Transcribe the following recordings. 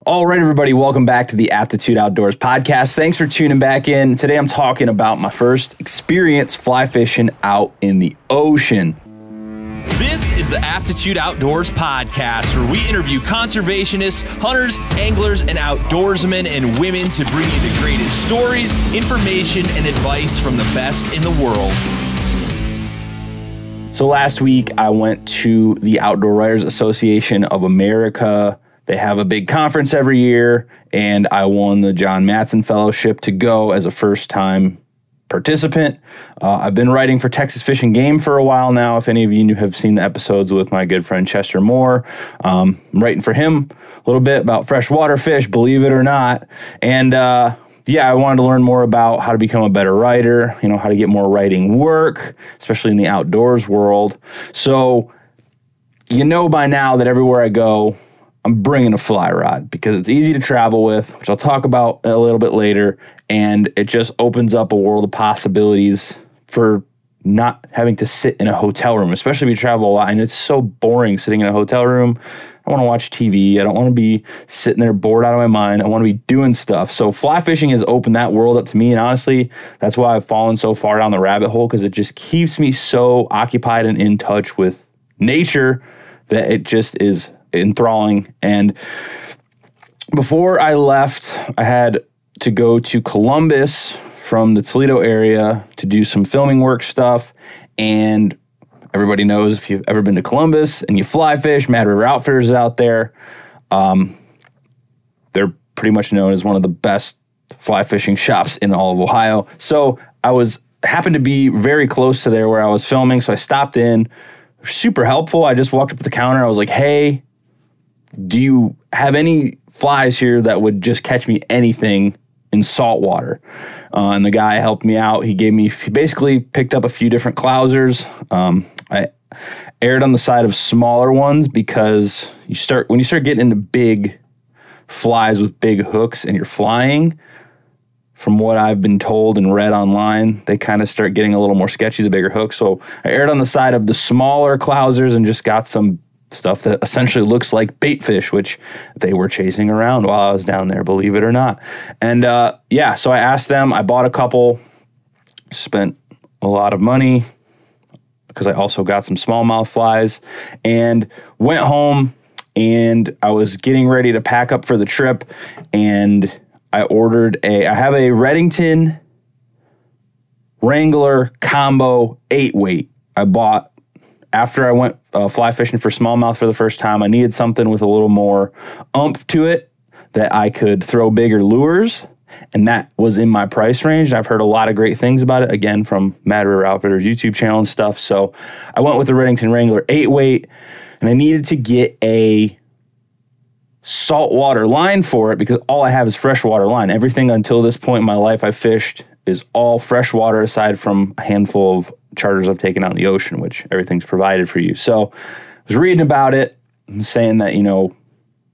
All right, everybody, welcome back to the Aptitude Outdoors Podcast. Thanks for tuning back in. Today I'm talking about my first experience fly fishing out in the ocean. This is the Aptitude Outdoors Podcast, where we interview conservationists, hunters, anglers, and outdoorsmen and women to bring you the greatest stories, information, and advice from the best in the world. So last week I went to the Outdoor Writers Association of America. They have a big conference every year, and I won the John Madson Fellowship to go as a first-time participant. I've been writing for Texas Fish and Game for a while now. If any of you have seen the episodes with my good friend Chester Moore, I'm writing for him a little bit about freshwater fish, believe it or not. And I wanted to learn more about how to become a better writer, how to get more writing work, especially in the outdoors world. So by now that everywhere I go, I'm bringing a fly rod because it's easy to travel with, which I'll talk about a little bit later, and it just opens up a world of possibilities for not having to sit in a hotel room, especially if you travel a lot, and it's so boring sitting in a hotel room. I want to watch TV. I don't want to be sitting there bored out of my mind. I want to be doing stuff. So fly fishing has opened that world up to me, and honestly, that's why I've fallen so far down the rabbit hole, because it just keeps me so occupied and in touch with nature that it just is enthralling. And before I left, I had to go to Columbus from the Toledo area to do some filming work stuff. And everybody knows, if you've ever been to Columbus and you fly fish, Mad River Outfitters out there, they're pretty much known as one of the best fly fishing shops in all of Ohio. So I happened to be very close to there where I was filming. So I stopped in. Super helpful. I just walked up to the counter. I was like, hey, do you have any flies here that would just catch me anything in saltwater? And the guy helped me out. He basically picked up a few different clousers. I erred on the side of smaller ones because when you start getting into big flies with big hooks and you're flying, from what I've been told and read online, they kind of start getting a little more sketchy, the bigger hooks. So I erred on the side of the smaller clousers and just got some stuff that essentially looks like bait fish, which they were chasing around while I was down there, believe it or not. And so I asked them, I bought a couple, spent a lot of money because I also got some smallmouth flies, and went home, and I was getting ready to pack up for the trip, and I have a Reddington Wrangler combo 8-weight I bought after I went fly fishing for smallmouth for the first time. I needed something with a little more oomph to it that I could throw bigger lures, and that was in my price range. And I've heard a lot of great things about it, again, from Mad River Outfitters YouTube channel and stuff. So I went with the Reddington Wrangler 8-weight, and I needed to get a saltwater line for it because all I have is freshwater line. Everything until this point in my life I've fished is all freshwater, aside from a handful of charters I've taken out in the ocean, which everything's provided for you. So I was reading about it, saying that,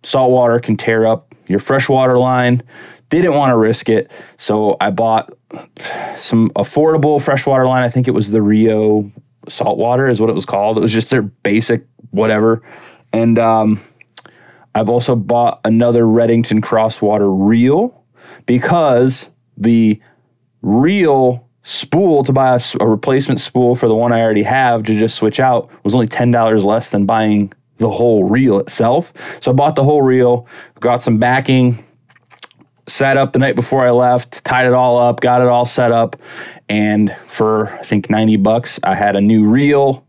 saltwater can tear up your freshwater line. Didn't want to risk it. So I bought some affordable freshwater line. I think it was the Rio Saltwater is what it was called. It was just their basic whatever. And I've also bought another Reddington Crosswater reel because the reel spool, to buy a replacement spool for the one I already have to just switch out, was only $10 less than buying the whole reel itself. So I bought the whole reel, got some backing, sat up the night before I left, tied it all up, got it all set up, and for I think $90, I had a new reel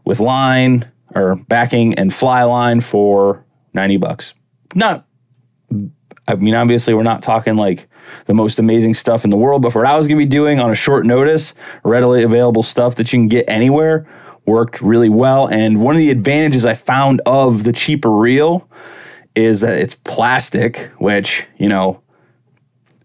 with line or backing and fly line for $90. Obviously we're not talking like the most amazing stuff in the world, but for what I was going to be doing on a short notice, readily available stuff that you can get anywhere, worked really well. And one of the advantages I found of the cheaper reel is that it's plastic, which,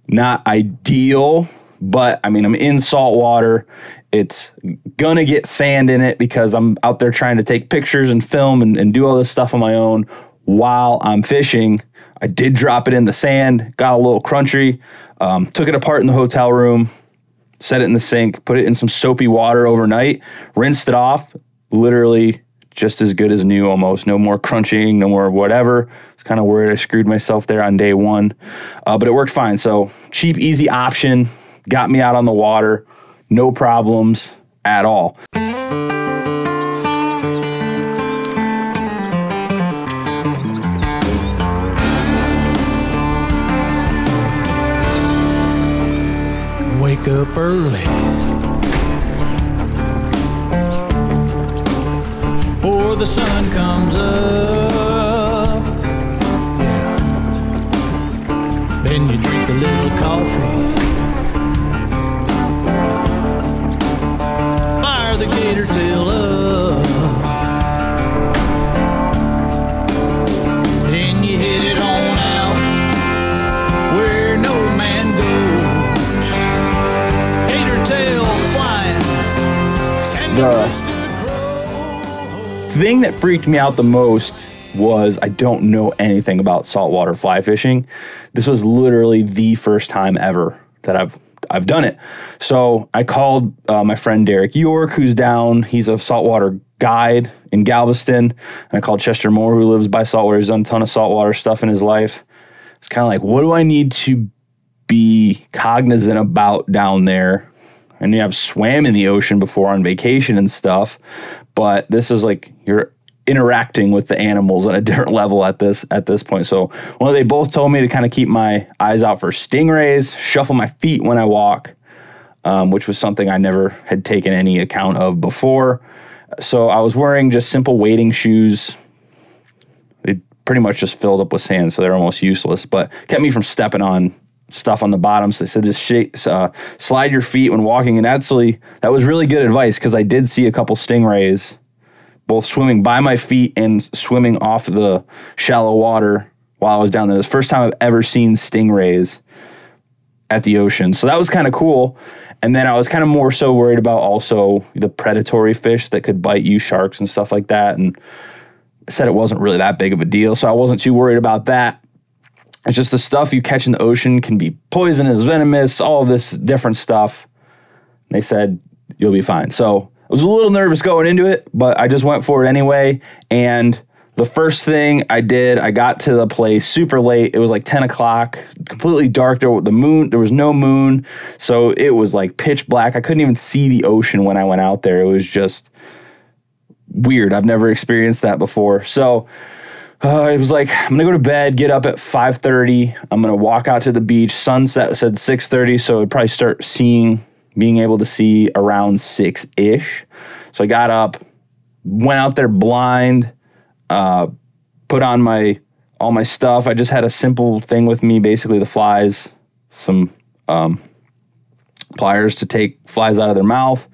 not ideal, but I'm in salt water. It's gonna get sand in it because I'm out there trying to take pictures and film and do all this stuff on my own while I'm fishing. I did drop it in the sand, got a little crunchy, took it apart in the hotel room, set it in the sink, put it in some soapy water overnight, rinsed it off, literally just as good as new almost. No more crunching, no more whatever. It's kind of worried I screwed myself there on day one. But it worked fine. So cheap, easy option. Got me out on the water. No problems at all. Wake up early before the sun comes up. Yeah. Then you drink a little coffee, fire the gator tail up, then you hit it on out where no man goes. The thing that freaked me out the most was I don't know anything about saltwater fly fishing. This was literally the first time ever that I've done it. So I called my friend Derek York, who's down. He's a saltwater guide in Galveston. And I called Chester Moore, who lives by saltwater. He's done a ton of saltwater stuff in his life. It's kind of like, what do I need to be cognizant about down there? I mean, I've swam in the ocean before on vacation and stuff, but this is like you're interacting with the animals at a different level at this point. So they both told me to kind of keep my eyes out for stingrays, shuffle my feet when I walk, which was something I never had taken any account of before. So I was wearing just simple wading shoes. They pretty much just filled up with sand, so they're almost useless, but kept me from stepping on stuff on the bottom. So they said just slide your feet when walking, and actually that was really good advice because I did see a couple stingrays both swimming by my feet and swimming off the shallow water while I was down there. This is the first time I've ever seen stingrays at the ocean, so that was kind of cool. And then I was kind of more so worried about also the predatory fish that could bite you, sharks and stuff like that, and I said it wasn't really that big of a deal, so I wasn't too worried about that. It's just the stuff you catch in the ocean can be poisonous, venomous, all of this different stuff. They said, you'll be fine. So I was a little nervous going into it, but I just went for it anyway. And the first thing I did, I got to the place super late. It was like 10 o'clock, completely dark. There was no moon. So it was like pitch black. I couldn't even see the ocean when I went out there. It was just weird. I've never experienced that before. So it was like, I'm going to go to bed, get up at 5:30. I'm going to walk out to the beach. Sunset said 6:30, so I'd probably start being able to see around 6-ish. So I got up, went out there blind, put on all my stuff. I just had a simple thing with me, basically the flies, some pliers to take flies out of their mouth,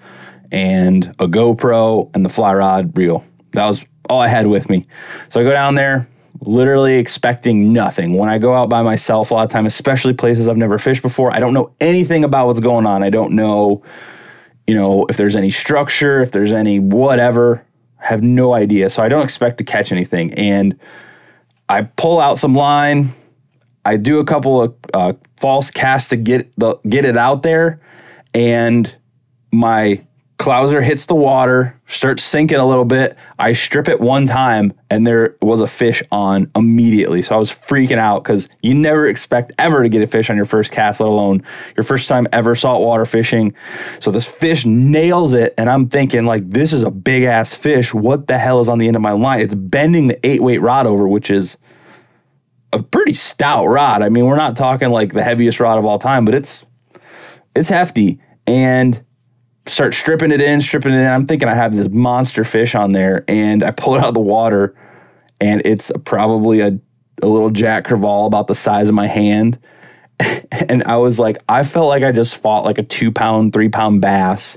and a GoPro and the fly rod reel. That was all I had with me. So I go down there literally expecting nothing. When I go out by myself a lot of time, especially places I've never fished before, I don't know anything about what's going on. I don't know, if there's any structure, if there's any whatever. I have no idea. So I don't expect to catch anything. And I pull out some line. I do a couple of false casts to get it out there. And my clouser hits the water, starts sinking a little bit. I strip it one time, and there was a fish on immediately. So I was freaking out because you never expect ever to get a fish on your first cast, let alone your first time ever saltwater fishing. So this fish nails it, and I'm thinking, like, this is a big-ass fish. What the hell is on the end of my line? It's bending the 8-weight rod over, which is a pretty stout rod. I mean, we're not talking like the heaviest rod of all time, but it's hefty. And start stripping it in. I'm thinking I have this monster fish on there, and I pull it out of the water, and it's probably a little Jack Crevalle about the size of my hand. And I was like, I felt like I just fought like a 2-pound, 3-pound bass.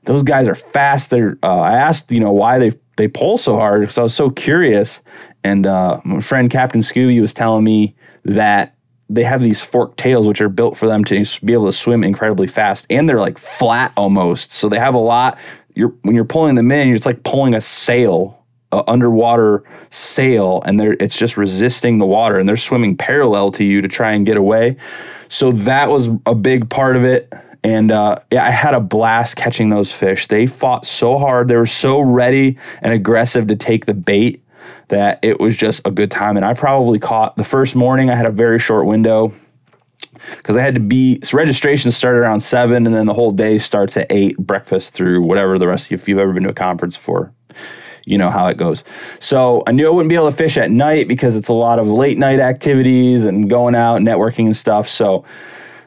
Those guys are fast. I asked, why they pull so hard, because I was so curious. And my friend Captain Scooby was telling me that they have these forked tails, which are built for them to be able to swim incredibly fast, and they're like flat almost. So they have a lot. When you're pulling them in, it's like pulling a sail, underwater sail, and it's just resisting the water, and they're swimming parallel to you to try and get away. So that was a big part of it. And yeah, I had a blast catching those fish. They fought so hard. They were so ready and aggressive to take the bait that it was just a good time. And I probably caught the first morning. I had a very short window because I had to be, so registration started around 7 and then the whole day starts at 8, breakfast through whatever the rest of you, if you've ever been to a conference before, you know how it goes. So I knew I wouldn't be able to fish at night because it's a lot of late night activities and going out, networking and stuff. So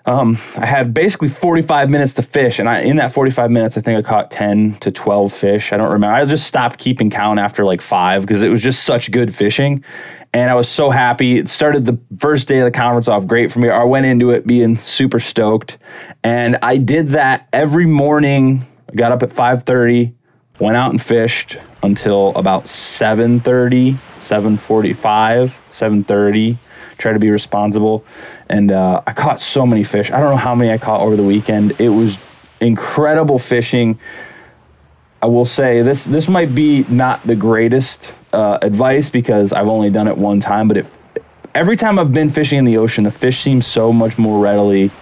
I had basically 45 minutes to fish, and in that 45 minutes, I think I caught 10 to 12 fish. I don't remember. I just stopped keeping count after like 5 because it was just such good fishing, and I was so happy. It started the first day of the conference off great for me. I went into it being super stoked, and I did that every morning. I got up at 5:30, went out and fished until about 7:30, 7:45, 7:30. Try to be responsible, and I caught so many fish. I don't know how many I caught over the weekend. It was incredible fishing. I will say this might be not the greatest advice because I've only done it one time, but every time I've been fishing in the ocean, the fish seem so much more readily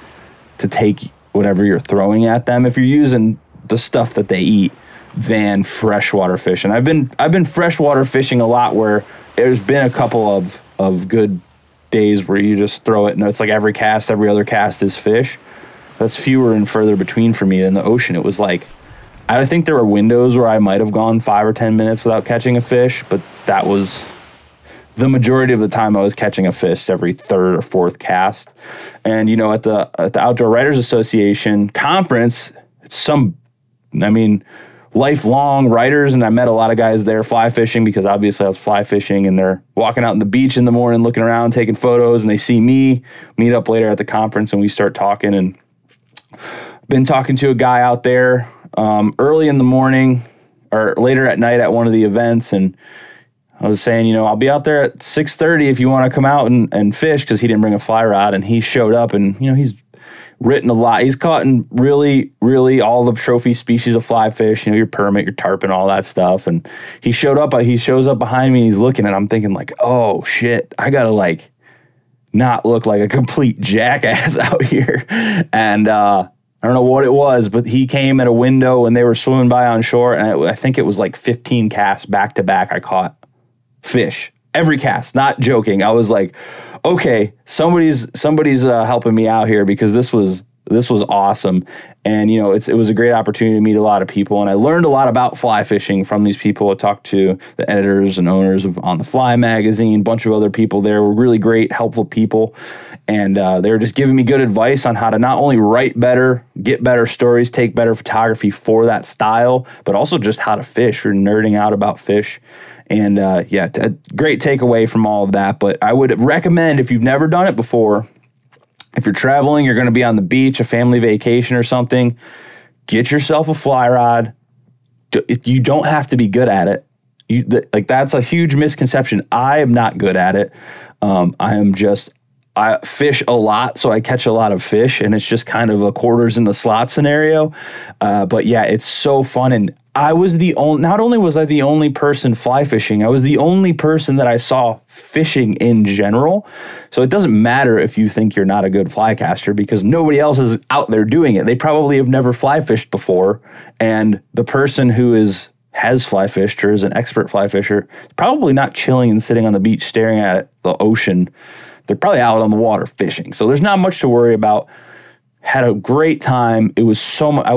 to take whatever you're throwing at them if you're using the stuff that they eat than freshwater fish. And I've been freshwater fishing a lot where there's been a couple of good days where you just throw it and it's like every other cast is fish. That's fewer and further between for me. In the ocean, it was like, I think there were windows where I might have gone 5 or 10 minutes without catching a fish, but that was the majority of the time I was catching a fish every 3rd or 4th cast. And you know, at the Outdoor Writers Association conference, it's lifelong writers, and I met a lot of guys there fly fishing because obviously I was fly fishing, and they're walking out on the beach in the morning looking around taking photos, and they see me, meet up later at the conference, and we start talking. And been talking to a guy out there early in the morning or later at night at one of the events, and I was saying, you know, I'll be out there at 6:30 if you want to come out and fish, because he didn't bring a fly rod, and he showed up, and you know, he's written a lot. He's caught in really, really all the trophy species of fly fish, you know, your permit, your tarpon, all that stuff. And he shows up behind me and he's looking, and I'm thinking like, oh shit, I gotta like not look like a complete jackass out here. And I don't know what it was, but he came at a window and they were swimming by on shore, and I think it was like 15 casts back to back. I caught fish every cast, not joking. I was like, okay, somebody's helping me out here, because this was awesome. And you know, it was a great opportunity to meet a lot of people, and I learned a lot about fly fishing from these people. I talked to the editors and owners of On the Fly magazine, a bunch of other people there were really great, helpful people, and they were just giving me good advice on how to not only write better, get better stories, take better photography for that style, but also just how to fish. We're nerding out about fish. And yeah, a great takeaway from all of that. But I would recommend, if you've never done it before, if you're traveling, you're going to be on the beach, a family vacation or something, get yourself a fly rod. You don't have to be good at it. Like, that's a huge misconception. I am not good at it. I fish a lot, so I catch a lot of fish, and it's just kind of a quarters in the slot scenario. But yeah, it's so fun. And I was not only was I the only person fly fishing, I was the only person that I saw fishing in general. So it doesn't matter if you think you're not a good fly caster, because nobody else is out there doing it. They probably have never fly fished before. And the person who has fly fished or is an expert fly fisher, probably not chilling and sitting on the beach staring at the ocean. They're probably out on the water fishing. So there's not much to worry about. Had a great time. It was so much.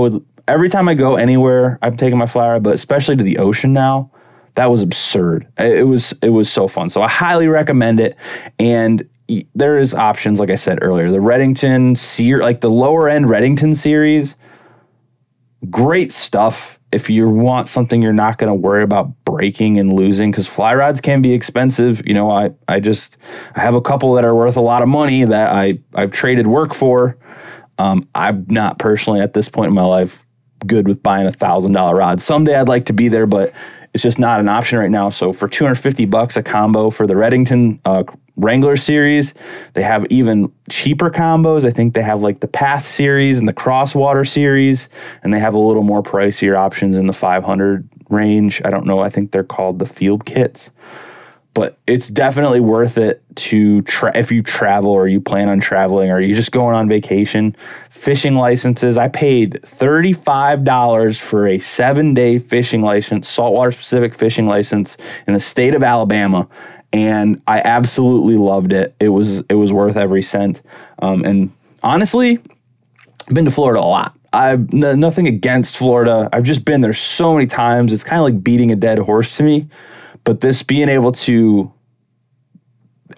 Every time I go anywhere, I'm taking my fly rod, but especially to the ocean now, that was absurd. It was so fun. So I highly recommend it. And there is options, like I said earlier, the Reddington like the lower end Reddington series, great stuff. If you want something you're not going to worry about breaking and losing, because fly rods can be expensive. You know, I have a couple that are worth a lot of money that I've traded work for. I'm not personally at this point in my life good with buying $1,000 rod. Someday I'd like to be there, but it's just not an option right now. So for $250 a combo for the Reddington Wrangler series, they have even cheaper combos. I think they have like the Path series and the Crosswater series, and they have a little more pricier options in the 500 range. I don't know. I think they're called the field kits. But it's definitely worth it to if you travel or you plan on traveling or you're just going on vacation. Fishing licenses, I paid $35 for a 7-day fishing license, saltwater specific fishing license in the state of Alabama. And I absolutely loved it. It was worth every cent. And honestly, I've been to Florida a lot. I've nothing against Florida. I've just been there so many times. It's kind of like beating a dead horse to me. But this being able to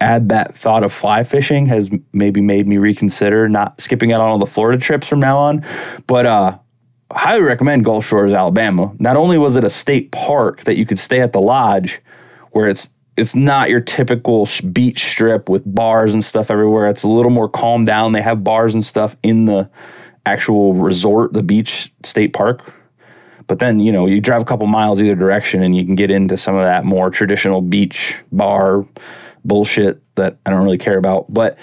add that thought of fly fishing has maybe made me reconsider not skipping out on all the Florida trips from now on. But highly recommend Gulf Shores, Alabama. Not only was it a state park that you could stay at the lodge, where it's not your typical beach strip with bars and stuff everywhere. It's a little more calmed down. They have bars and stuff in the actual resort, the beach state park. But then, you drive a couple miles either direction and you can get into some of that more traditional beach bar bullshit that I don't really care about. But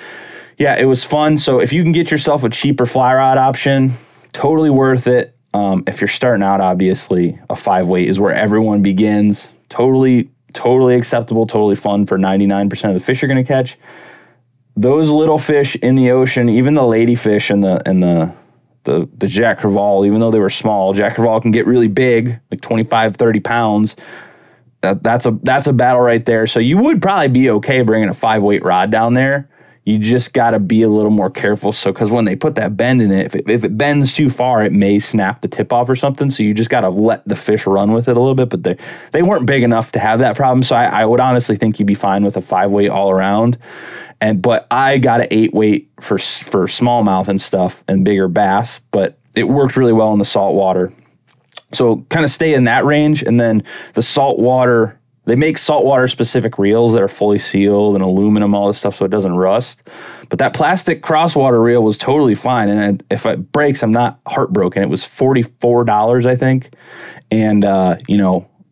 yeah, it was fun. So if you can get yourself a cheaper fly rod option, totally worth it. If you're starting out, obviously, a 5-weight is where everyone begins. Totally acceptable, totally fun for 99% of the fish you're going to catch. Those little fish in the ocean, even the ladyfish and the Jack Crevalle, even though they were small, Jack Crevalle can get really big, like 25, 30 pounds. That's a battle right there. So you would probably be okay bringing a 5-weight rod down there. You just got to be a little more careful. So, because when they put that bend in it, if it bends too far, it may snap the tip off or something. So you just got to let the fish run with it a little bit. But they weren't big enough to have that problem. So I would honestly think you'd be fine with a 5-weight all around. But I got an 8-weight for smallmouth and stuff and bigger bass. But it worked really well in the saltwater. So kind of stay in that range. And then the saltwater, they make saltwater specific reels that are fully sealed and aluminum, all this stuff, so it doesn't rust. But that plastic crosswater reel was totally fine. And if it breaks, I'm not heartbroken. It was $44, I think. And,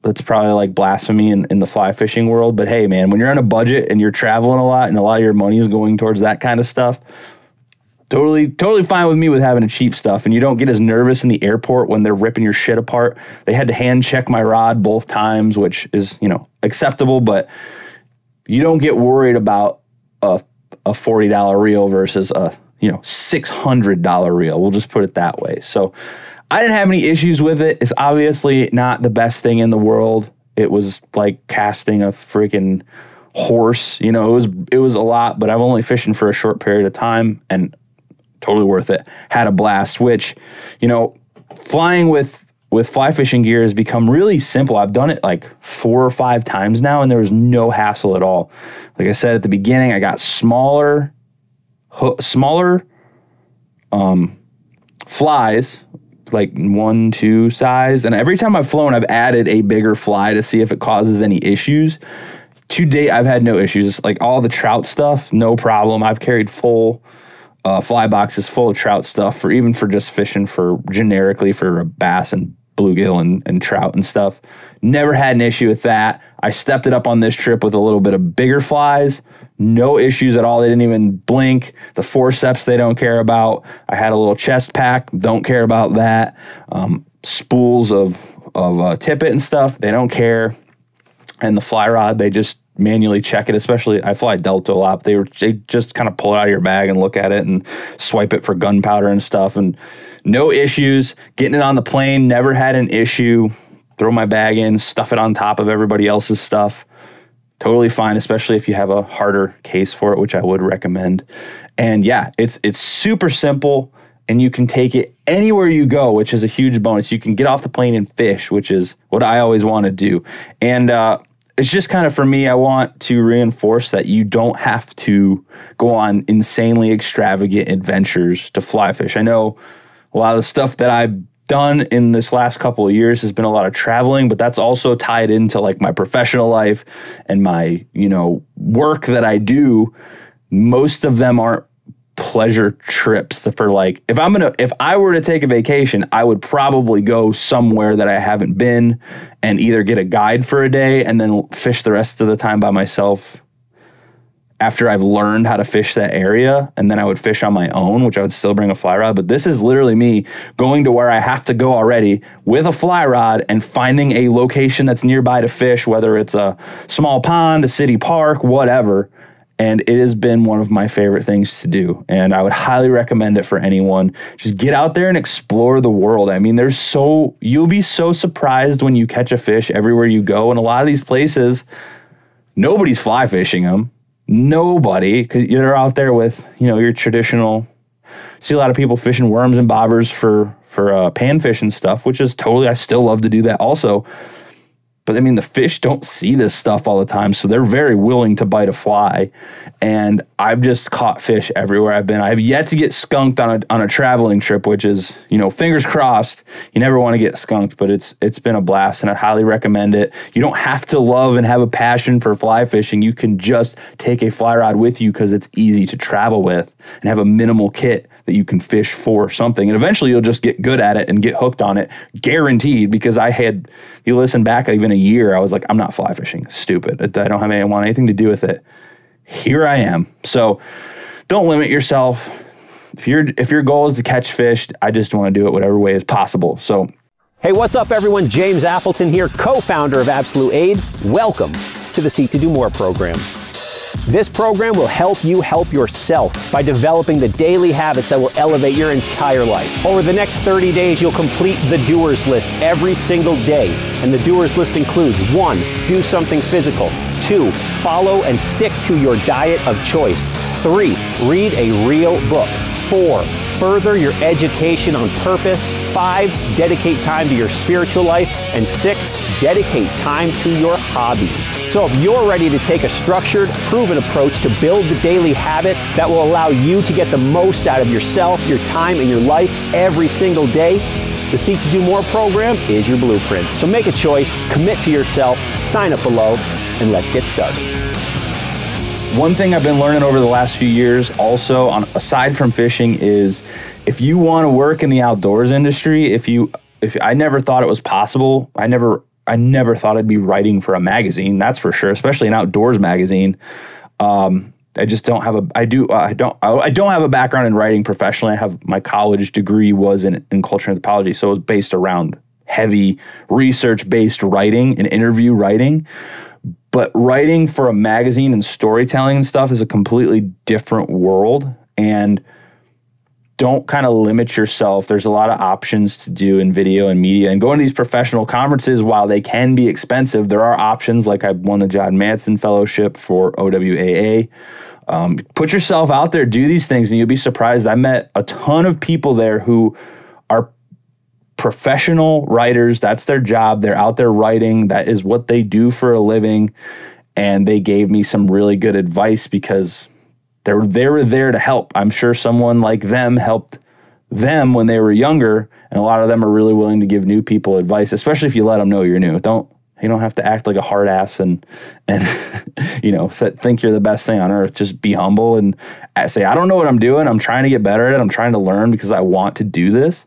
that's probably like blasphemy in the fly fishing world. But hey, man, when you're on a budget and you're traveling a lot and a lot of your money is going towards that kind of stuff, totally fine with me with having a cheap stuff. And you don't get as nervous in the airport when they're ripping your shit apart. They had to hand check my rod both times, which is, acceptable, but you don't get worried about a $40 reel versus a, $600 reel. We'll just put it that way. So I didn't have any issues with it. It's obviously not the best thing in the world. It was like casting a freaking horse. It was a lot, but I'm only fishing for a short period of time and totally worth it. Had a blast, which, flying with fly fishing gear has become really simple. I've done it like 4 or 5 times now, and there was no hassle at all. Like I said at the beginning, I got smaller flies, like 1-2 size. And every time I've flown, I've added a bigger fly to see if it causes any issues. To date, I've had no issues. Like all the trout stuff, no problem. I've carried full fly boxes full of trout stuff for just fishing generically for bass and bluegill and trout and stuff. Never had an issue with that. I stepped it up on this trip with a little bit of bigger flies. No issues at all. They didn't even blink. The forceps they don't care about. I had a little chest pack. Don't care about that. Spools of tippet and stuff. They don't care. And the fly rod, they just manually check it. Especially, I fly Delta a lot. They just kind of pull it out of your bag and look at it and swipe it for gunpowder and stuff. And no issues. Getting it on the plane, never had an issue. Throw my bag in, stuff it on top of everybody else's stuff. Totally fine, especially if you have a harder case for it, which I would recommend. And yeah, it's super simple, and you can take it anywhere you go, which is a huge bonus. You can get off the plane and fish, which is what I always want to do. And it's just kind of, for me, I want to reinforce that you don't have to go on insanely extravagant adventures to fly fish. I know a lot of the stuff that I've done in this last couple of years has been a lot of traveling, but that's also tied into like my professional life and my, work that I do. Most of them aren't pleasure trips for like, if I were to take a vacation, I would probably go somewhere that I haven't been and either get a guide for a day and then fish the rest of the time by myself after I've learned how to fish that area, and then I would fish on my own, which I would still bring a fly rod. But this is literally me going to where I have to go already with a fly rod and finding a location that's nearby to fish, whether it's a small pond, a city park, whatever. And it has been one of my favorite things to do. And I would highly recommend it for anyone. Just get out there and explore the world. I mean, you'll be so surprised when you catch a fish everywhere you go. And a lot of these places, nobody's fly fishing them. Nobody, because you're out there with, your traditional, see a lot of people fishing worms and bobbers for panfish and stuff, which is totally, I still love to do that also. But I mean, the fish don't see this stuff all the time, so they're very willing to bite a fly. And I've just caught fish everywhere I've been. I have yet to get skunked on a traveling trip, which is, fingers crossed. You never want to get skunked, but it's been a blast, and I highly recommend it. You don't have to love and have a passion for fly fishing. You can just take a fly rod with you because it's easy to travel with and have a minimal kit that you can fish for something. And eventually you'll just get good at it and get hooked on it, guaranteed, because you listen back even a year, I was like, I'm not fly fishing. Stupid. I don't want anything to do with it. Here I am. So don't limit yourself. If your goal is to catch fish, I just want to do it whatever way is possible. So, hey, what's up everyone? James Appleton here, co-founder of Absolute Aid. Welcome to the Seek to Do More program. This program will help you help yourself by developing the daily habits that will elevate your entire life. Over the next 30 days, you'll complete the doers list every single day. And the doers list includes 1, do something physical. 2, follow and stick to your diet of choice. 3, read a real book. 4, further your education on purpose. 5, dedicate time to your spiritual life. And 6, dedicate time to your hobbies. So if you're ready to take a structured, proven approach to build the daily habits that will allow you to get the most out of yourself, your time, and your life every single day, the Seek to Do More program is your blueprint. So make a choice, commit to yourself, sign up below, and let's get started. One thing I've been learning over the last few years also, aside from fishing, is if you want to work in the outdoors industry, I never thought it was possible. I never thought I'd be writing for a magazine, that's for sure, especially an outdoors magazine. I just don't have I don't have a background in writing professionally. My college degree was in culture anthropology, so it was based around heavy research-based writing and interview writing. But writing for a magazine and storytelling and stuff is a completely different world, and don't kind of limit yourself. There's a lot of options to do in video and media, and going to these professional conferences, while they can be expensive, there are options. Like I won the John Madson Fellowship for OWAA. Put yourself out there, do these things, and you'll be surprised. I met a ton of people there who are professional writers. That's their job. They're out there writing. That is what they do for a living. And they gave me some really good advice because they were there to help. I'm sure someone like them helped them when they were younger, and a lot of them are really willing to give new people advice, especially if you let them know you're new. You don't have to act like a hard ass and think you're the best thing on earth. Just be humble and say, I don't know what I'm doing. I'm trying to get better at it. I'm trying to learn because I want to do this.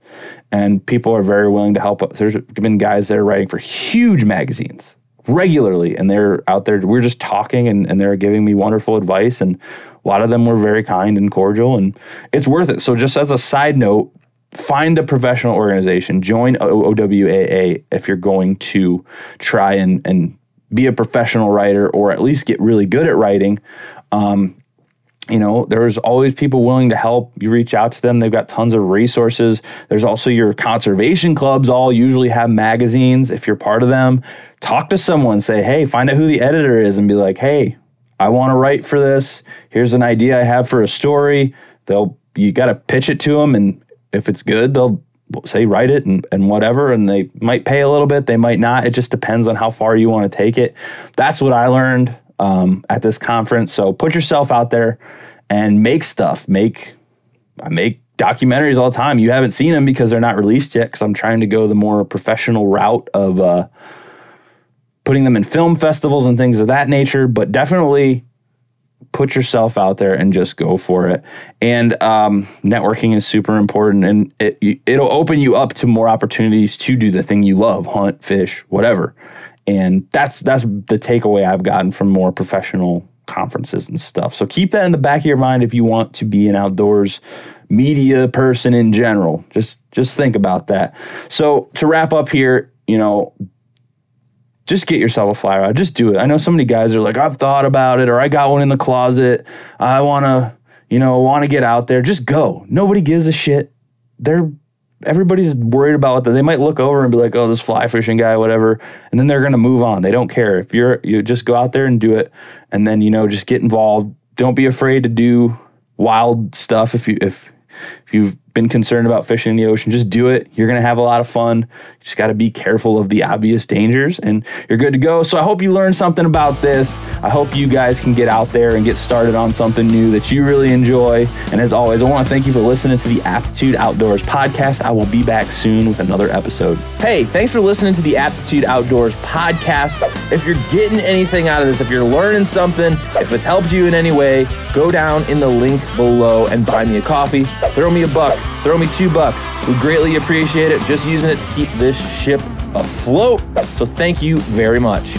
And people are very willing to help. There's been guys that are writing for huge magazines regularly, and they're out there. We're just talking, and they're giving me wonderful advice. And a lot of them were very kind and cordial, and it's worth it. So just as a side note, find a professional organization. Join OWAA if you're going to try and be a professional writer, or at least get really good at writing. There's always people willing to help. You reach out to them. They've got tons of resources. There's also your conservation clubs all usually have magazines. If you're part of them, talk to someone, say, hey, find out who the editor is and be like, hey, I want to write for this. Here's an idea I have for a story. You got to pitch it to them, and if it's good, they'll say write it and whatever, and they might pay a little bit, they might not. It just depends on how far you want to take it. That's what I learned at this conference. So put yourself out there and make stuff. I make documentaries all the time. You haven't seen them because they're not released yet, because I'm trying to go the more professional route of putting them in film festivals and things of that nature. But definitely put yourself out there and just go for it. And networking is super important, and it'll open you up to more opportunities to do the thing you love, hunt, fish, whatever. And that's the takeaway I've gotten from more professional conferences and stuff. So keep that in the back of your mind if you want to be an outdoors media person in general. Just think about that. So to wrap up here, just get yourself a fly rod. Just do it. I know so many guys are like, I've thought about it, or I got one in the closet. I want to get out there. Just go. Nobody gives a shit. Everybody's worried about what they might look over and be like, oh, this fly fishing guy, whatever. And then they're going to move on. They don't care. If you just go out there and do it. And then, just get involved. Don't be afraid to do wild stuff. If you've been concerned about fishing in the ocean, just do it. You're going to have a lot of fun. You just got to be careful of the obvious dangers and you're good to go. So I hope you learned something about this. I hope you guys can get out there and get started on something new that you really enjoy. And as always, I want to thank you for listening to the Aptitude Outdoors Podcast. I will be back soon with another episode. Hey, thanks for listening to the Aptitude Outdoors Podcast. If you're getting anything out of this, if you're learning something, if it's helped you in any way, go down in the link below and buy me a coffee. Throw me $1. Throw me $2. We greatly appreciate it. Just using it to keep this ship afloat. So thank you very much.